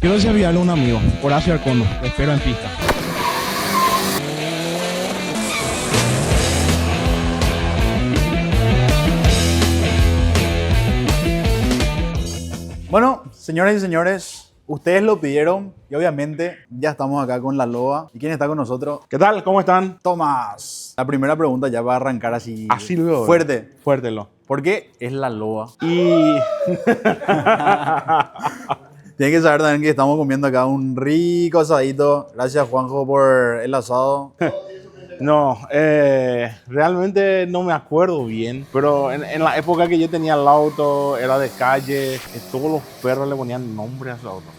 Quiero desafiarle a un amigo, Horacio Arcono. Te espero en pista. Bueno, señoras y señores, ustedes lo pidieron y obviamente ya estamos acá con la loba. ¿Y quién está con nosotros? ¿Qué tal? ¿Cómo están? Tomás. La primera pregunta ya va a arrancar así Así luego. fuerte. Fuértelo. ¿Por qué es la loba? Y... Tienen que saber también que estamos comiendo acá un rico asadito. Gracias, Juanjo, por el asado. No, realmente no me acuerdo bien, pero en la época que yo tenía el auto, era de calle, todos los perros le ponían nombre a su auto.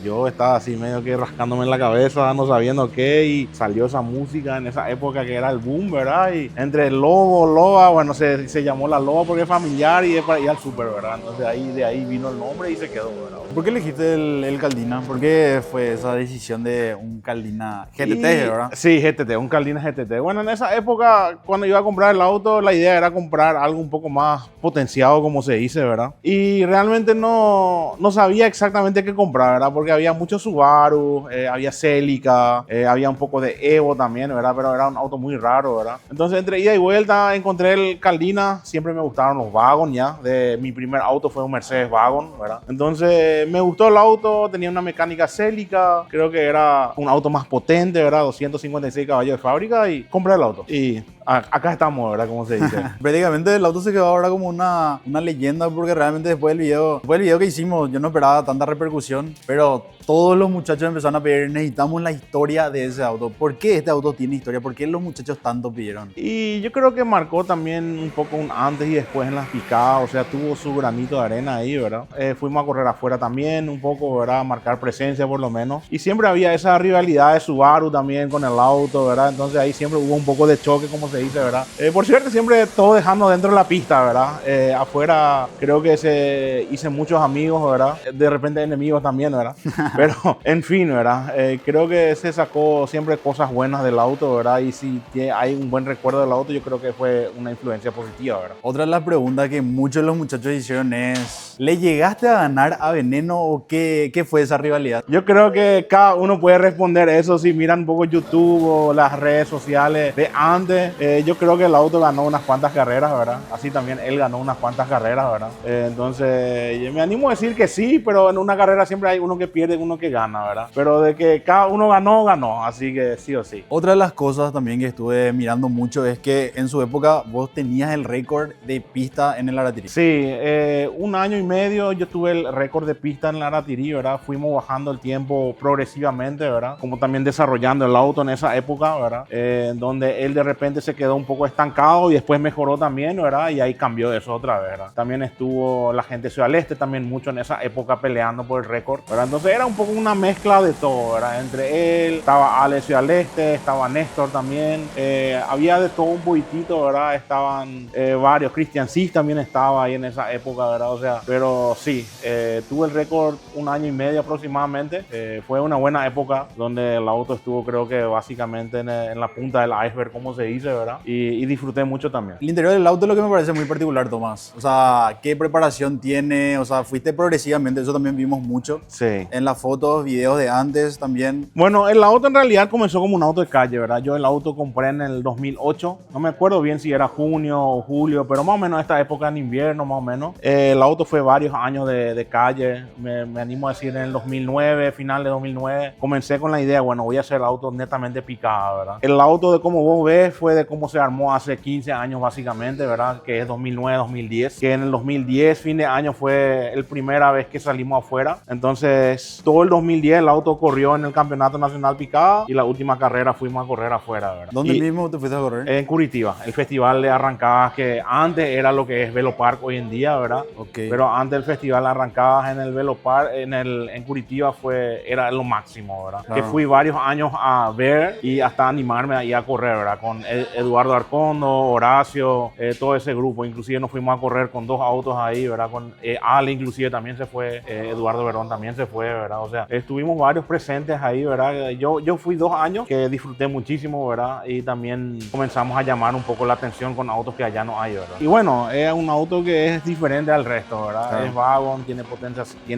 Yo estaba así medio que rascándome en la cabeza, no sabiendo qué, y salió esa música en esa época que era el boom, ¿verdad? Y entre lobo, loba, bueno, se llamó la loba porque es familiar y es para ir al súper, ¿verdad? Entonces de ahí vino el nombre y se quedó, ¿verdad? ¿Por qué elegiste el Caldina? ¿Por qué fue esa decisión de un Caldina GTT, verdad? Sí, GTT, un Caldina GTT. Bueno, en esa época, cuando iba a comprar el auto, la idea era comprar algo un poco más potenciado, como se dice, ¿verdad? Y realmente no sabía exactamente qué comprar, ¿verdad? Porque había muchos Subaru, había Celica, había un poco de Evo también, ¿verdad? Pero era un auto muy raro, ¿verdad? Entonces, entre ida y vuelta, encontré el Caldina. Siempre me gustaron los Wagon, ya. Mi primer auto fue un Mercedes Wagon, ¿verdad? Entonces, me gustó el auto, tenía una mecánica Celica, creo que era un auto más potente, ¿verdad? 256 caballos de fábrica y compré el auto. Y acá estamos, ¿verdad? Como se dice. Prácticamente el auto se quedó ahora como una leyenda porque realmente después del video que hicimos yo no esperaba tanta repercusión, pero todos los muchachos empezaron a pedir, necesitamos la historia de ese auto. ¿Por qué este auto tiene historia? ¿Por qué los muchachos tanto pidieron? Y yo creo que marcó también un poco un antes y después en las picadas, o sea, tuvo su granito de arena ahí, ¿verdad? Fuimos a correr afuera también, un poco, ¿verdad? Marcar presencia por lo menos. Y siempre había esa rivalidad de Subaru también con el auto, ¿verdad? Entonces ahí siempre hubo un poco de choque, como se dice, ¿verdad? Por cierto, siempre todo dejando dentro de la pista, ¿verdad? Afuera creo que hice muchos amigos, ¿verdad? De repente enemigos también, ¿verdad? Pero, en fin, ¿verdad? Creo que se sacó siempre cosas buenas del auto, ¿verdad? Y si hay un buen recuerdo del auto, yo creo que fue una influencia positiva, ¿verdad? Otra de las preguntas que muchos de los muchachos hicieron es, ¿le llegaste a ganar a Veneno o qué fue esa rivalidad? Yo creo que cada uno puede responder eso si miran un poco YouTube o las redes sociales de antes. Yo creo que el auto ganó unas cuantas carreras, ¿verdad? Así también él ganó unas cuantas carreras, ¿verdad? Entonces, yo me animo a decir que sí, pero en una carrera siempre hay uno que pierde y uno que gana, ¿verdad? Pero de que cada uno ganó, así que sí o sí. Otra de las cosas también que estuve mirando mucho es que en su época vos tenías el récord de pista en el Aratirí. Sí, un año y medio yo tuve el récord de pista en el Aratirí, ¿verdad? Fuimos bajando el tiempo progresivamente, ¿verdad? Como también desarrollando el auto en esa época, ¿verdad? Donde él de repente se quedó un poco estancado y después mejoró también, ¿verdad? Y ahí cambió eso otra vez, ¿verdad? También estuvo la gente de Ciudad del Este también mucho en esa época peleando por el récord, ¿verdad? Entonces era un poco una mezcla de todo, ¿verdad? Entre él, estaba Ale Ciudad del Este, estaba Néstor también, había de todo un poquitito, ¿verdad? Estaban varios, Cristian Cis también estaba ahí en esa época, ¿verdad? O sea, pero sí, tuve el récord un año y medio aproximadamente, fue una buena época donde el auto estuvo creo que básicamente en la punta del iceberg, como se dice, ¿verdad? Y disfruté mucho también. El interior del auto es lo que me parece muy particular, Tomás. O sea, ¿qué preparación tiene? O sea, fuiste progresivamente, eso también vimos mucho. Sí. En las fotos, videos de antes también. Bueno, el auto en realidad comenzó como un auto de calle, ¿verdad? Yo el auto compré en el 2008. No me acuerdo bien si era junio o julio, pero más o menos esta época en invierno, más o menos. El auto fue varios años de calle. Me animo a decir en el 2009, final de 2009. Comencé con la idea, bueno, voy a hacer autos netamente picados, ¿verdad? El auto de como vos ves fue de cómo se armó hace 15 años básicamente, ¿verdad? Que es 2009, 2010. Que en el 2010, fin de año, fue la primera vez que salimos afuera. Entonces, todo el 2010 el auto corrió en el Campeonato Nacional Picada y la última carrera fuimos a correr afuera, ¿verdad? ¿Dónde mismo te fuiste a correr? En Curitiba, el festival de arrancadas que antes era lo que es Velopark hoy en día, ¿verdad? Okay. Pero antes el festival de arrancadas en el Velopark, en Curitiba era lo máximo, ¿verdad? Claro. Que fui varios años a ver y hasta animarme ahí a correr, ¿verdad? Con Eduardo Arcondo, Horacio, todo ese grupo. Inclusive nos fuimos a correr con 2 autos ahí, ¿verdad? Con Ale inclusive también se fue, Eduardo Verón también se se fue, ¿verdad? O sea, estuvimos varios presentes ahí, ¿verdad? Yo fui 2 años que disfruté muchísimo, ¿verdad? Y también comenzamos a llamar un poco la atención con autos que allá no hay, ¿verdad? Y bueno, es un auto que es diferente al resto, ¿verdad? Claro. Es wagon, tiene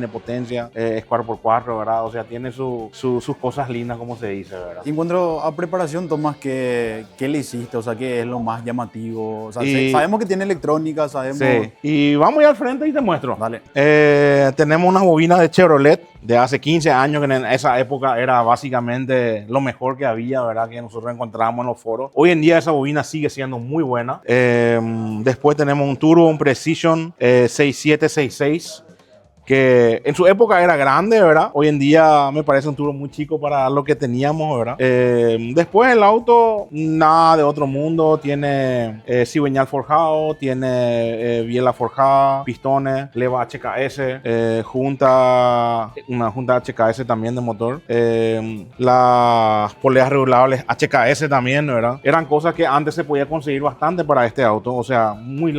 potencia, es 4x4, ¿verdad? O sea, tiene sus cosas lindas, como se dice, ¿verdad? Y en cuanto a preparación, Tomás, ¿qué le hiciste? O sea, ¿qué es lo más llamativo? O sea, sabemos que tiene electrónica, sabemos... Sí, y vamos ya al frente y te muestro. Dale. Tenemos unas bobinas de Chevrolet de hace 15 años, que en esa época era básicamente lo mejor que había, ¿verdad? Que nosotros encontrábamos en los foros. Hoy en día esa bobina sigue siendo muy buena. Después tenemos un turbo, un Precision 6766. Que en su época era grande, ¿verdad? Hoy en día me parece un turbo muy chico para lo que teníamos, ¿verdad? Después el auto, nada de otro mundo. Tiene cigüeñal forjado, tiene biela forjada, pistones, leva HKS, una junta HKS también de motor. Las poleas regulables HKS también, ¿verdad? Eran cosas que antes se podía conseguir bastante para este auto. O sea, muy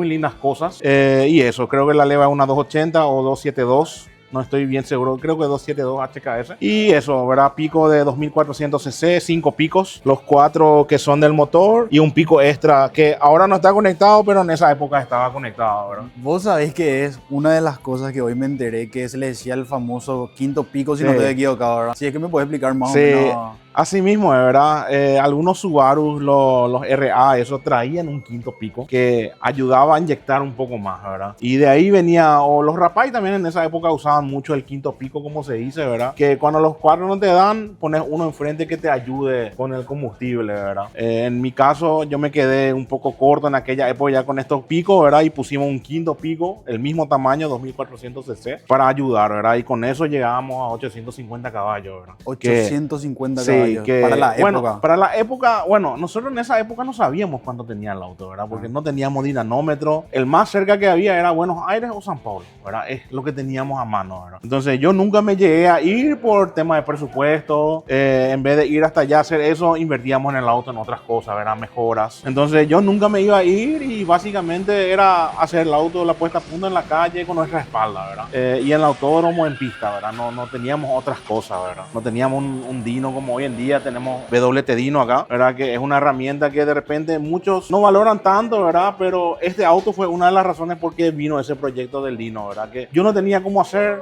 lindas cosas. Y eso, creo que la leva es una 280 o 272, no estoy bien seguro, creo que 272 HKS. Y eso, ¿verdad? Pico de 2400 cc, 5 picos, los 4 que son del motor y un pico extra que ahora no está conectado, pero en esa época estaba conectado, ¿verdad? Vos sabés que es una de las cosas que hoy me enteré que se le decía el famoso quinto pico, si no estoy equivocado, ¿verdad? Sí, es que me puedes explicar más o menos. Así mismo, ¿verdad? Algunos Subaru, los RA, eso traían un quinto pico que ayudaba a inyectar un poco más, ¿verdad? Y de ahí venía, o los Rapay también en esa época usaban mucho el quinto pico, como se dice, ¿verdad? Que cuando los 4 no te dan, pones uno enfrente que te ayude con el combustible, ¿verdad? En mi caso, yo me quedé un poco corto en aquella época ya con estos picos, ¿verdad? Y pusimos un quinto pico, el mismo tamaño, 2400 cc, para ayudar, ¿verdad? Y con eso llegábamos a 850 caballos, ¿verdad? 850 caballos. Para la época. Bueno, para la época, bueno, nosotros en esa época no sabíamos cuánto tenía el auto, ¿verdad? Porque no teníamos dinanómetro. El más cerca que había era Buenos Aires o San Paulo, ¿verdad? Es lo que teníamos a mano, ¿verdad? Entonces yo nunca me llegué a ir por tema de presupuesto. En vez de ir hasta allá a hacer eso, invertíamos en el auto en otras cosas, ¿verdad? Mejoras. Entonces yo nunca me iba a ir y básicamente era hacer el auto, la puesta a punto en la calle con nuestra espalda, ¿verdad? Y en el autódromo en pista, ¿verdad? No teníamos otras cosas, ¿verdad? No teníamos un Dino como hoy en día tenemos WT Dino acá, ¿verdad? Que es una herramienta que de repente muchos no valoran tanto, ¿verdad? Pero este auto fue una de las razones por qué vino ese proyecto del Dino, ¿verdad? Que yo no tenía cómo hacer.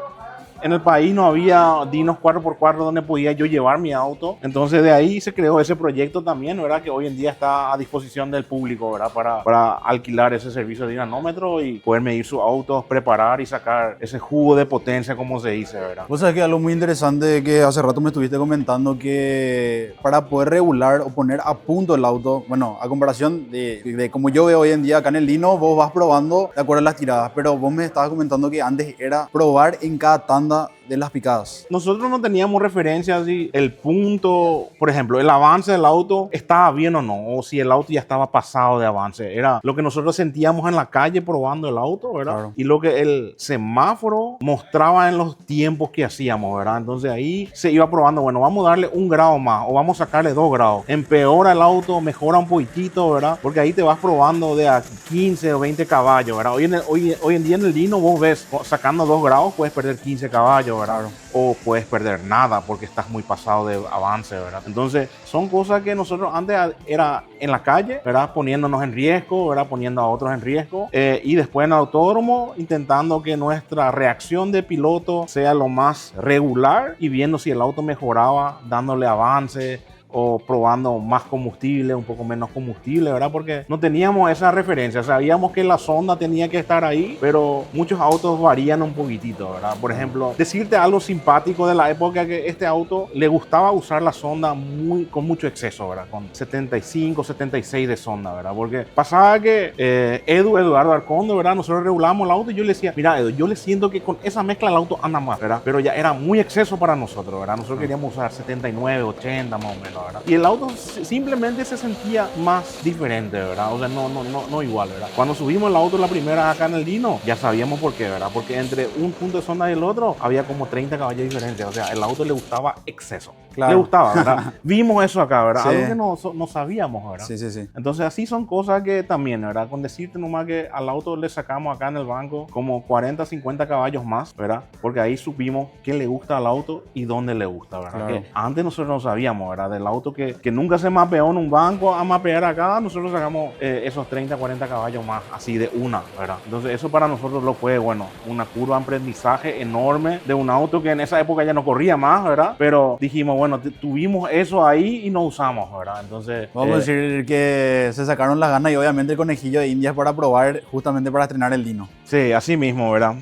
En el país no había Dinos 4x4 donde podía yo llevar mi auto. Entonces de ahí se creó ese proyecto también, ¿verdad? Que hoy en día está a disposición del público, ¿verdad? Para alquilar ese servicio de dinanómetro y poder medir sus autos, preparar y sacar ese jugo de potencia, como se dice, ¿verdad? Vos sabés que algo muy interesante que hace rato me estuviste comentando, que para poder regular o poner a punto el auto, bueno, a comparación de como yo veo hoy en día acá en el Dino, vos vas probando de acuerdo a las tiradas, pero vos me estabas comentando que antes era probar en cada tanda de las picadas. Nosotros no teníamos referencias si el punto, por ejemplo, el avance del auto estaba bien o no, o si el auto ya estaba pasado de avance. Era lo que nosotros sentíamos en la calle probando el auto, ¿verdad? Claro. Y lo que el semáforo mostraba en los tiempos que hacíamos, ¿verdad? Entonces ahí se iba probando, bueno, vamos a darle 1 grado más o vamos a sacarle 2 grados. Empeora el auto, mejora un poquitito, ¿verdad? Porque ahí te vas probando de a 15 o 20 caballos, ¿verdad? Hoy en día en el Dino vos ves, sacando 2 grados puedes perder 15 caballos, ¿verdad? O puedes perder nada porque estás muy pasado de avance, ¿verdad? Entonces son cosas que nosotros antes era en la calle, ¿verdad? Poniéndonos en riesgo, ¿verdad? Poniendo a otros en riesgo, y después en el autódromo intentando que nuestra reacción de piloto sea lo más regular y viendo si el auto mejoraba, dándole avance o probando más combustible, un poco menos combustible, ¿verdad? Porque no teníamos esa referencia. Sabíamos que la sonda tenía que estar ahí, pero muchos autos varían un poquitito, ¿verdad? Por ejemplo, decirte algo simpático de la época, que este auto le gustaba usar la sonda con mucho exceso, ¿verdad? Con 75, 76 de sonda, ¿verdad? Porque pasaba que Eduardo Arcondo, ¿verdad? Nosotros regulábamos el auto y yo le decía, mira, Edu, yo le siento que con esa mezcla el auto anda más, ¿verdad? Pero ya era muy exceso para nosotros, ¿verdad? Nosotros queríamos usar 79, 80 más o menos, ¿verdad? Y el auto simplemente se sentía más diferente, ¿verdad? O sea, no igual, ¿verdad? Cuando subimos el auto la primera acá en el Dino, ya sabíamos por qué, ¿verdad? Porque entre un punto de sonda y el otro había como 30 caballos de diferencia. O sea, el auto le gustaba exceso. Claro. Le gustaba, ¿verdad? Vimos eso acá, ¿verdad? Sí. Algo que no sabíamos, ¿verdad? Sí, sí, sí. Entonces así son cosas que también, ¿verdad? Con decirte nomás que al auto le sacamos acá en el banco como 40, 50 caballos más, ¿verdad? Porque ahí supimos qué le gusta al auto y dónde le gusta, ¿verdad? Claro. Que antes nosotros no sabíamos, ¿verdad? Del auto que nunca se mapeó en un banco a mapear acá, nosotros sacamos esos 30, 40 caballos más, así de una, ¿verdad? Entonces eso para nosotros lo fue, bueno, una curva de aprendizaje enorme de un auto que en esa época ya no corría más, ¿verdad? Pero dijimos, bueno, tuvimos eso ahí y no usamos, ¿verdad? Entonces... Vamos a decir que se sacaron las ganas y obviamente el conejillo de Indias para probar justamente para estrenar el Dino. Sí, así mismo, ¿verdad?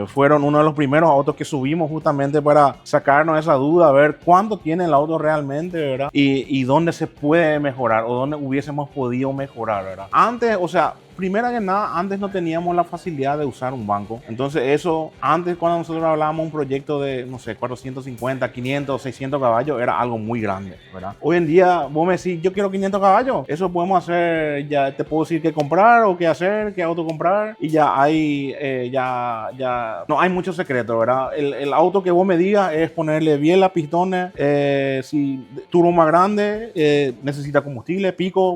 Fueron uno de los primeros autos que subimos justamente para sacarnos esa duda, ver cuánto tiene el auto realmente, ¿verdad? Y dónde se puede mejorar o dónde hubiésemos podido mejorar, ¿verdad? Antes, o sea, primero que nada, antes no teníamos la facilidad de usar un banco. Entonces eso, antes cuando nosotros hablábamos un proyecto de, no sé, 450, 500, 600 caballos, era algo muy grande, ¿verdad? Hoy en día, vos me decís, yo quiero 500 caballos. Eso podemos hacer, ya te puedo decir qué comprar o qué hacer, qué auto comprar. Y ya hay, no hay mucho secreto, ¿verdad? El auto que vos me digas es ponerle bielas, pistones, si turbo más grande, necesita combustible, pico,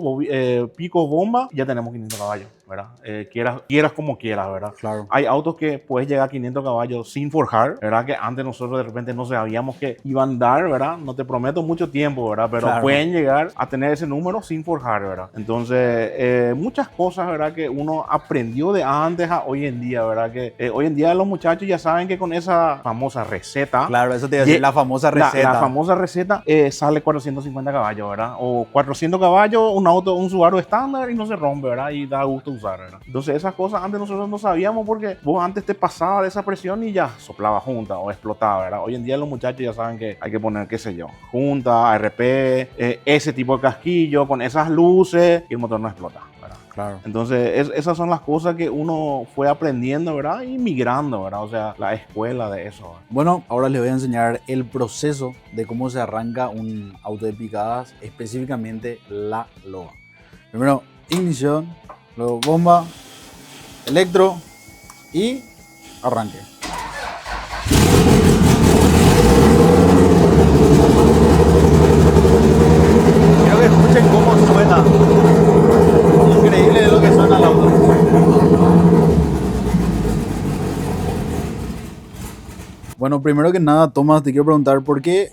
bomba, ya tenemos 500 caballos, ¿verdad? Quieras como quieras, ¿verdad? Claro. Hay autos que puedes llegar a 500 caballos sin forjar, ¿verdad? Que antes nosotros de repente no sabíamos que iban a dar, ¿verdad? No te prometo mucho tiempo, ¿verdad? Pero Claro. pueden llegar a tener ese número sin forjar, ¿verdad? Entonces, muchas cosas, ¿verdad? Que uno aprendió de antes a hoy en día, ¿verdad? Que hoy en día los muchachos ya saben que con esa famosa receta... Claro, eso te iba a decir, la famosa receta. La famosa receta sale 450 caballos, ¿verdad? O 400 caballos, un auto, un Subaru estándar y no se rompe, ¿verdad? Y da gusto usar, ¿verdad? Entonces esas cosas antes nosotros no sabíamos porque vos antes te pasaba de esa presión y ya soplaba junta o explotaba, ¿verdad? Hoy en día los muchachos ya saben que hay que poner, qué sé yo, junta, ARP, ese tipo de casquillo con esas luces y el motor no explota, ¿verdad? Claro. Entonces esas son las cosas que uno fue aprendiendo, ¿verdad? Y migrando, ¿verdad? O sea, la escuela de eso, ¿verdad? Bueno, ahora les voy a enseñar el proceso de cómo se arranca un auto de picadas, específicamente la loa. Primero, ignición, luego bomba, electro y arranque. Quiero que escuchen cómo suena. Increíble lo que suena el auto. Bueno, primero que nada, Tomás, te quiero preguntar por qué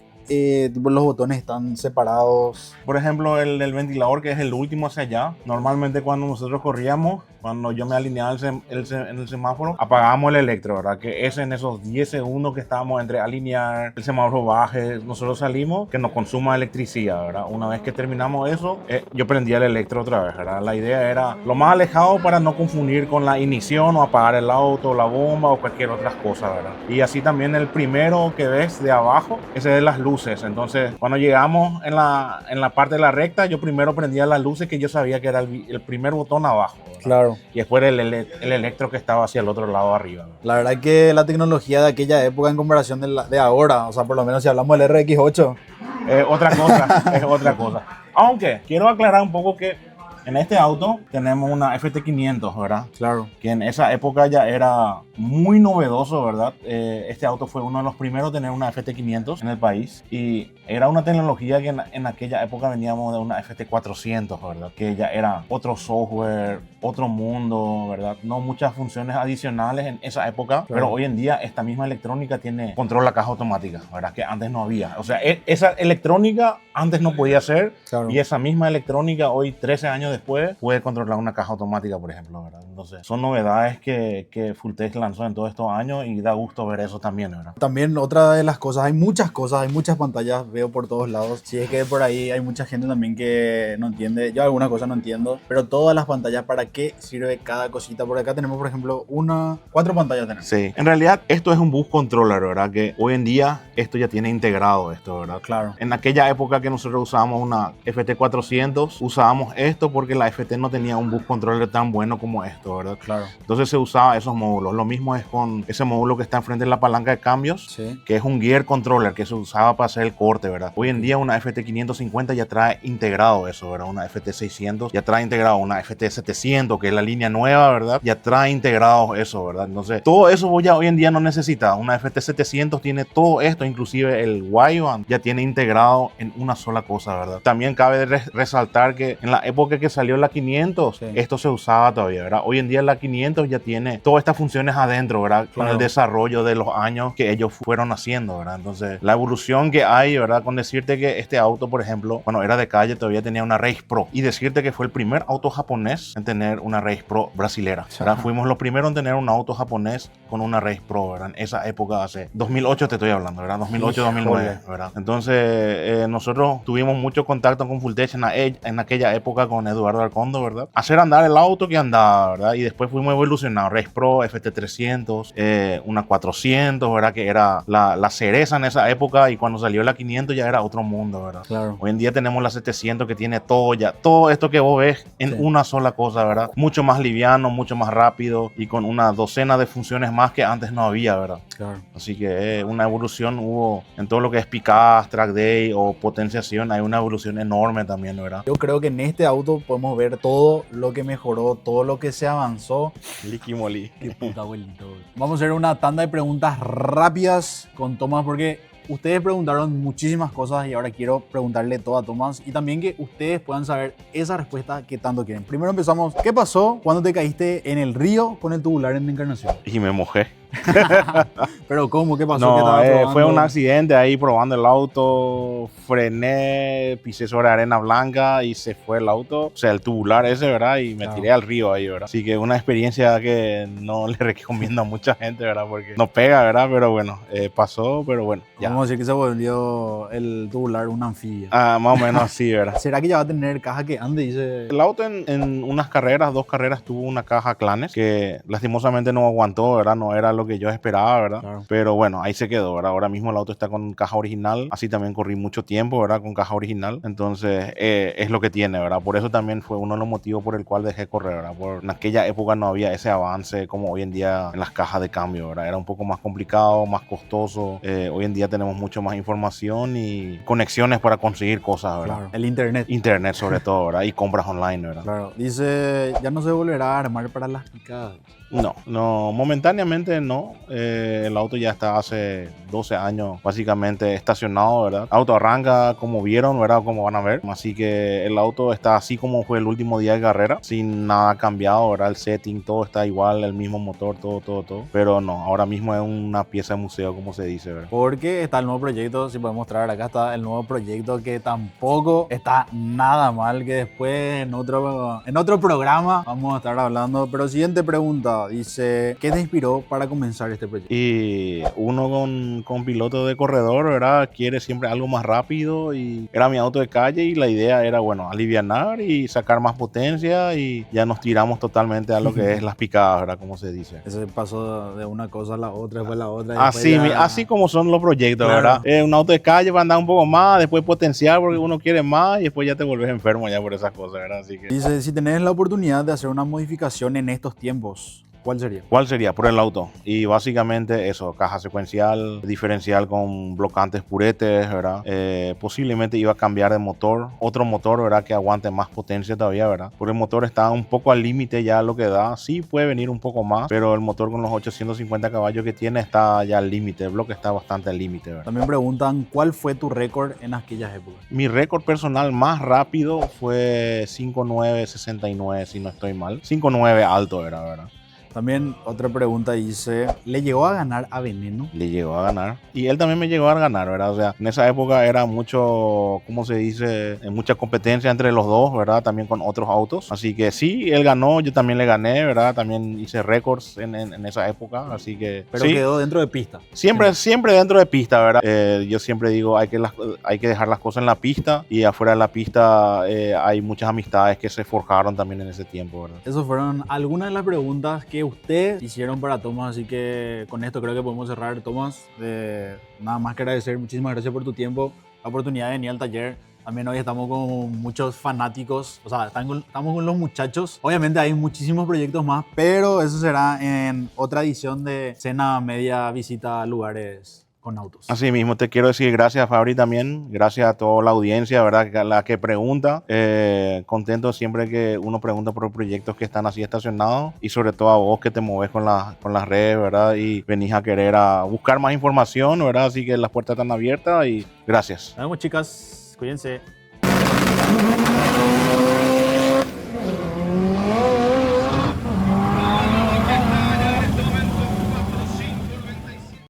tipo, los botones están separados. Por ejemplo, el del ventilador, que es el último hacia allá. Normalmente cuando nosotros corríamos, cuando yo me alineaba en el semáforo, apagábamos el electro, ¿verdad? Que es en esos 10 segundos que estábamos entre alinear, el semáforo baje, nosotros salimos, que nos consuma electricidad, ¿verdad? Una vez que terminamos eso, yo prendía el electro otra vez, ¿verdad? La idea era lo más alejado para no confundir con la ignición o apagar el auto, la bomba o cualquier otra cosa, ¿verdad? Y así también el primero que ves de abajo, ese es de las luces. Entonces, cuando llegamos en la parte de la recta, yo primero prendía las luces que yo sabía que era el primer botón abajo, ¿verdad? Claro. Y después el electro que estaba hacia el otro lado arriba, ¿verdad? La verdad que la tecnología de aquella época en comparación de ahora, o sea, por lo menos si hablamos del RX8. Otra cosa, es otra cosa. Aunque quiero aclarar un poco que en este auto tenemos una FT500, ¿verdad? Claro. Que en esa época ya era muy novedoso, ¿verdad? Este auto fue uno de los primeros a tener una FT500 en el país y era una tecnología que en aquella época veníamos de una FT400, ¿verdad? Que ya era otro software, otro mundo, ¿verdad? No muchas funciones adicionales en esa época, claro. Pero hoy en día esta misma electrónica tiene control de la caja automática, ¿verdad? Que antes no había. O sea, esa electrónica antes no podía ser, claro. Y esa misma electrónica hoy, 13 años después, puede controlar una caja automática, por ejemplo, ¿verdad? Entonces, son novedades que Fulltech lanzó en todos estos años y da gusto ver eso también, ¿verdad? También otra de las cosas, hay muchas pantallas, veo por todos lados. Si es que por ahí hay mucha gente también que no entiende, yo alguna cosa no entiendo, pero todas las pantallas, ¿para qué sirve cada cosita? Por acá tenemos, por ejemplo, 4 pantallas tenemos. Sí, en realidad esto es un bus controller, ¿verdad? Que hoy en día esto ya tiene integrado esto, ¿verdad? Claro. En aquella época que nosotros usábamos una FT400, usábamos esto porque la FT no tenía un bus controller tan bueno como esto, ¿verdad? Claro. Entonces se usaba esos módulos. Lo mismo es con ese módulo que está enfrente de la palanca de cambios, Sí. que es un gear controller que se usaba para hacer el corte, ¿verdad? Hoy en día una FT 550 ya trae integrado eso, ¿verdad? Una FT 600 ya trae integrado, una FT 700, que es la línea nueva, ¿verdad? Ya trae integrado eso, ¿verdad? Entonces, todo eso vos ya hoy en día no necesitas. Una FT 700 tiene todo esto, inclusive el wideband ya tiene integrado en una sola cosa, ¿verdad? También cabe resaltar que en la época que salió la 500, Sí. esto se usaba todavía, ¿verdad? Hoy en día la 500 ya tiene todas estas funciones adentro, ¿verdad? Con Claro. el desarrollo de los años que ellos fueron haciendo, ¿verdad? Entonces, la evolución que hay, ¿verdad? Con decirte que este auto, por ejemplo, cuando era de calle todavía tenía una Race Pro, y decirte que fue el primer auto japonés en tener una Race Pro brasilera, ¿verdad? Ajá. Fuimos los primeros en tener un auto japonés con una Race Pro, ¿verdad? En esa época, hace 2008 te estoy hablando, ¿verdad? 2008, 2009, ¿verdad? Entonces, nosotros tuvimos mucho contacto con Fulltech en aquella época con Eduardo Arcondo, ¿verdad? Hacer andar el auto que andaba, ¿verdad? Y después fuimos evolucionando, Race Pro, FT300, una 400, ¿verdad? Que era la cereza en esa época, y cuando salió la 500 ya era otro mundo, ¿verdad? Claro. Hoy en día tenemos la 700 que tiene todo ya, todo esto que vos ves en Sí. una sola cosa, ¿verdad? Mucho más liviano, mucho más rápido y con una docena de funciones más que antes no había, ¿verdad? Claro. Así que una evolución hubo en todo lo que es picaz, track day o potenciación, hay una evolución enorme también, ¿verdad? Yo creo que en este auto podemos ver todo lo que mejoró, todo lo que se avanzó. Liqui molí. Qué puta abuelito. Vamos a hacer una tanda de preguntas rápidas con Tomás porque ustedes preguntaron muchísimas cosas y ahora quiero preguntarle todo a Tomás y también que ustedes puedan saber esa respuesta que tanto quieren. Primero empezamos. ¿Qué pasó cuando te caíste en el río con el tubular en Encarnación? Y me mojé. ¿Pero cómo? ¿Qué pasó? ¿Qué No, estaba probando? fue un accidente ahí probando el auto, frené, pisé sobre arena blanca y se fue el auto, o sea, el tubular ese, ¿verdad? Y me Claro. tiré al río ahí, ¿verdad? Así que una experiencia que no le recomiendo a mucha gente, ¿verdad? Porque no pega, ¿verdad? Pero bueno, pasó, pero bueno, ya. Vamos a decir que se volvió el tubular un anfibio. Ah, más o menos así, ¿verdad? ¿Será que ya va a tener caja que ande? Dice. El auto en unas carreras, 2 carreras, tuvo una caja Clanes que lastimosamente no aguantó, ¿verdad? No era lo que yo esperaba, ¿verdad? Claro. Pero bueno, ahí se quedó, ¿verdad? Ahora mismo el auto está con caja original, así también corrí mucho tiempo, ¿verdad? Con caja original, entonces es lo que tiene, ¿verdad? Por eso también fue uno de los motivos por el cual dejé correr, ¿verdad? Por en aquella época no había ese avance como hoy en día en las cajas de cambio, ¿verdad? Era un poco más complicado, más costoso. Hoy en día tenemos mucho más información y conexiones para conseguir cosas, ¿verdad? Claro. El internet. Internet sobre todo, ¿verdad? Y compras online, ¿verdad? Claro. Dice, ya no se volverá a armar para las picadas. No, momentáneamente no. El auto ya está hace 12 años básicamente estacionado, ¿verdad? El auto arranca como vieron, ¿verdad? Como van a ver. Así que el auto está así como fue el último día de carrera, sin nada cambiado, ¿verdad? El setting, todo está igual, el mismo motor, todo. Pero no, ahora mismo es una pieza de museo, como se dice, ¿verdad? Porque está el nuevo proyecto, si podemos mostrar acá está el nuevo proyecto que tampoco está nada mal, que después en otro programa vamos a estar hablando. Pero siguiente pregunta, dice, ¿qué te inspiró para comenzar este proyecto? Y uno con piloto de corredor, ¿verdad? Quiere siempre algo más rápido y era mi auto de calle y la idea era, bueno, alivianar y sacar más potencia y ya nos tiramos totalmente a lo que es las picadas, ¿verdad? Como se dice. Ese pasó de una cosa a la otra, después la otra. Después Así como son los proyectos, Claro. ¿verdad? Un auto de calle va a andar un poco más, después potenciar porque uno quiere más y después ya te vuelves enfermo ya por esas cosas, ¿verdad? Así que... Dice, si tenés la oportunidad de hacer una modificación en estos tiempos, ¿cuál sería? ¿Cuál sería? Por el auto. Y básicamente eso, caja secuencial, diferencial con blocantes puretes, ¿verdad? Posiblemente iba a cambiar de motor, otro motor, ¿verdad? Que aguante más potencia todavía, ¿verdad? Porque el motor está un poco al límite ya lo que da. Sí puede venir un poco más, pero el motor con los 850 caballos que tiene está ya al límite. El bloque está bastante al límite, ¿verdad? También preguntan, ¿cuál fue tu récord en aquellas épocas? Mi récord personal más rápido fue 5.969, si no estoy mal. 5.9 alto era, ¿verdad? También otra pregunta dice, ¿le llegó a ganar a Veneno? Le llegó a ganar. Y él también me llegó a ganar, ¿verdad? O sea, en esa época era mucho, ¿cómo se dice? Mucha competencia entre los dos, ¿verdad? También con otros autos. Así que sí, él ganó, yo también le gané, ¿verdad? También hice récords en esa época, así que... Pero sí, quedó dentro de pista. siempre dentro de pista, ¿verdad? Yo siempre digo, hay que dejar las cosas en la pista y afuera de la pista hay muchas amistades que se forjaron también en ese tiempo, ¿verdad? Esas fueron algunas de las preguntas que ustedes hicieron para Tomás, así que con esto creo que podemos cerrar. Tomás, nada más que agradecer, muchísimas gracias por tu tiempo, la oportunidad de venir al taller También hoy estamos con muchos fanáticos, o sea, estamos con los muchachos. Obviamente hay muchísimos proyectos más, pero eso será en otra edición de Cena Media Visita a Lugares con Autos. Así mismo, te quiero decir gracias, Fabri, también. Gracias a toda la audiencia, ¿verdad? La que pregunta. Contento siempre que uno pregunta por proyectos que están así estacionados y sobre todo a vos que te mueves con las redes, ¿verdad? Y venís a querer a buscar más información, ¿verdad? Así que las puertas están abiertas y gracias. Nos vemos, chicas. Cuídense.